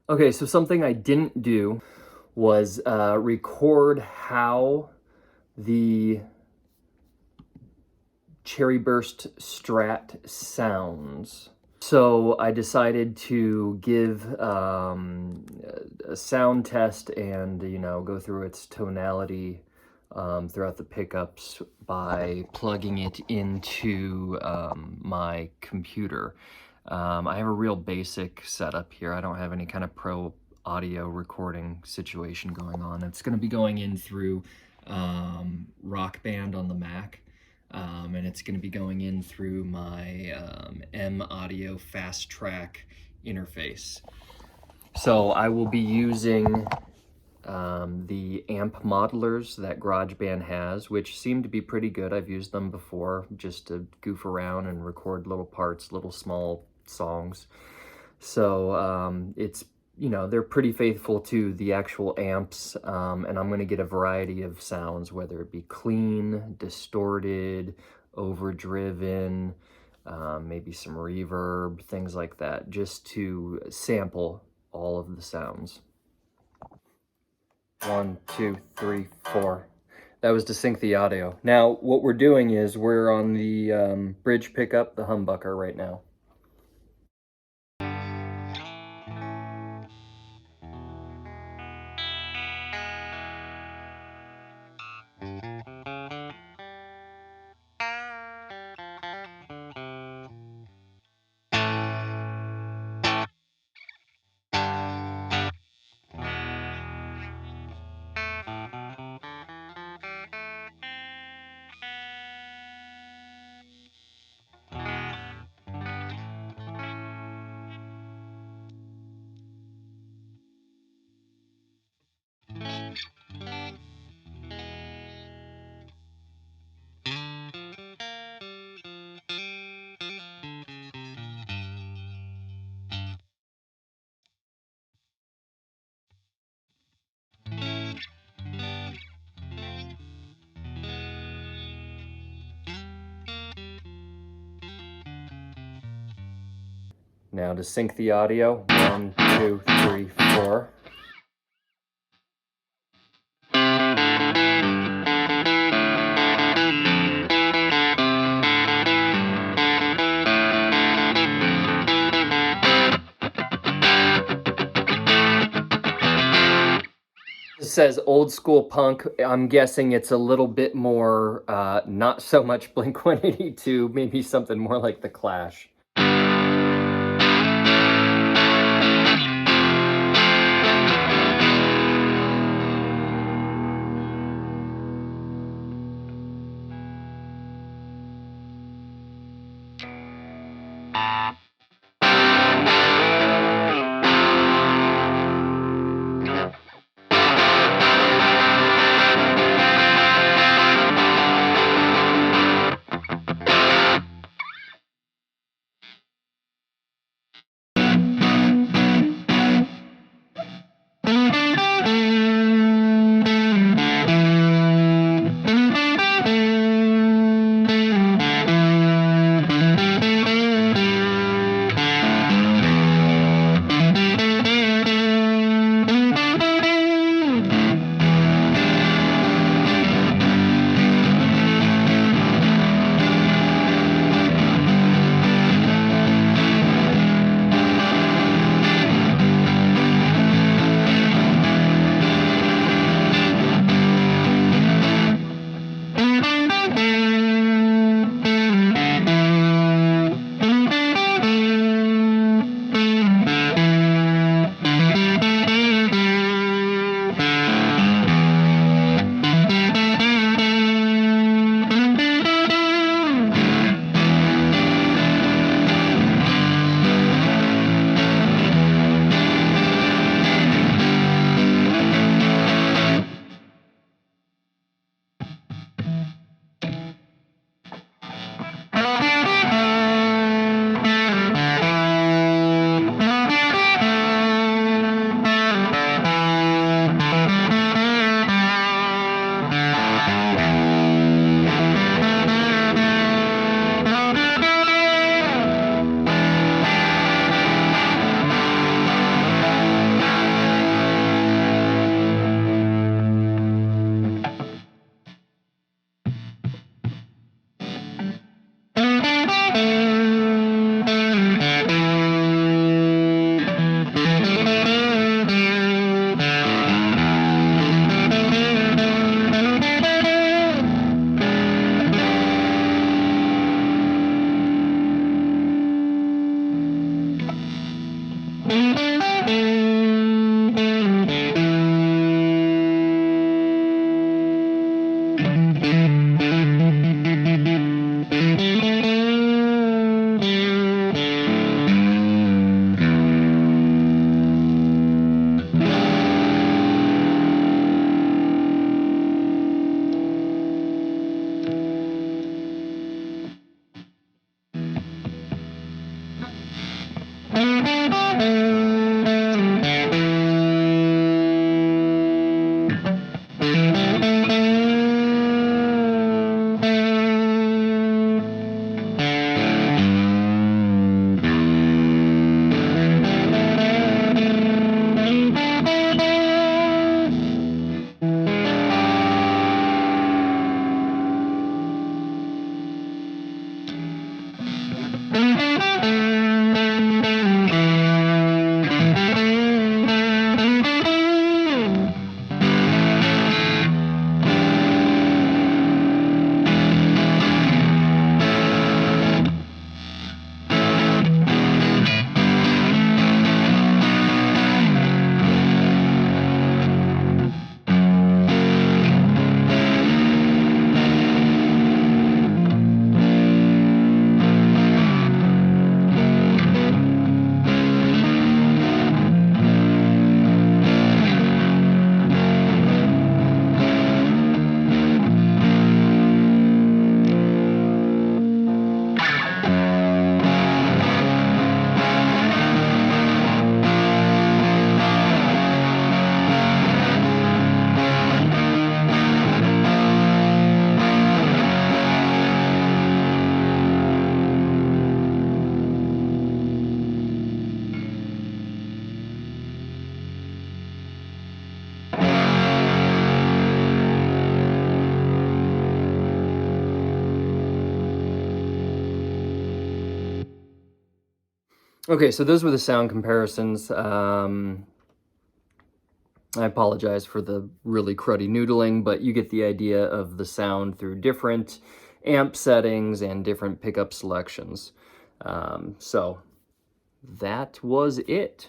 Okay, so something I didn't do was record how the Cherry Burst Strat sounds. So I decided to give a sound test and, go through its tonality throughout the pickups by plugging it into my computer. I have a real basic setup here. I don't have any kind of pro audio recording situation going on. It's going to be going in through Rock Band on the Mac. And it's going to be going in through my M Audio Fast Track interface. So I will be using the amp modelers that GarageBand has, which seem to be pretty good. I've used them before just to goof around and record little parts, little small songs. So it's, they're pretty faithful to the actual amps, and I'm going to get a variety of sounds, whether it be clean, distorted, overdriven, maybe some reverb, things like that, just to sample all of the sounds. 1, 2, 3, 4. That was to sync the audio. Now, what we're doing is we're on the bridge pickup, the humbucker right now. Now to sync the audio, 1, 2, 3, 4. It says old school punk. I'm guessing it's a little bit more, not so much Blink-182, maybe something more like The Clash. Okay, so those were the sound comparisons. I apologize for the really cruddy noodling, but you get the idea of the sound through different amp settings and different pickup selections. So that was it.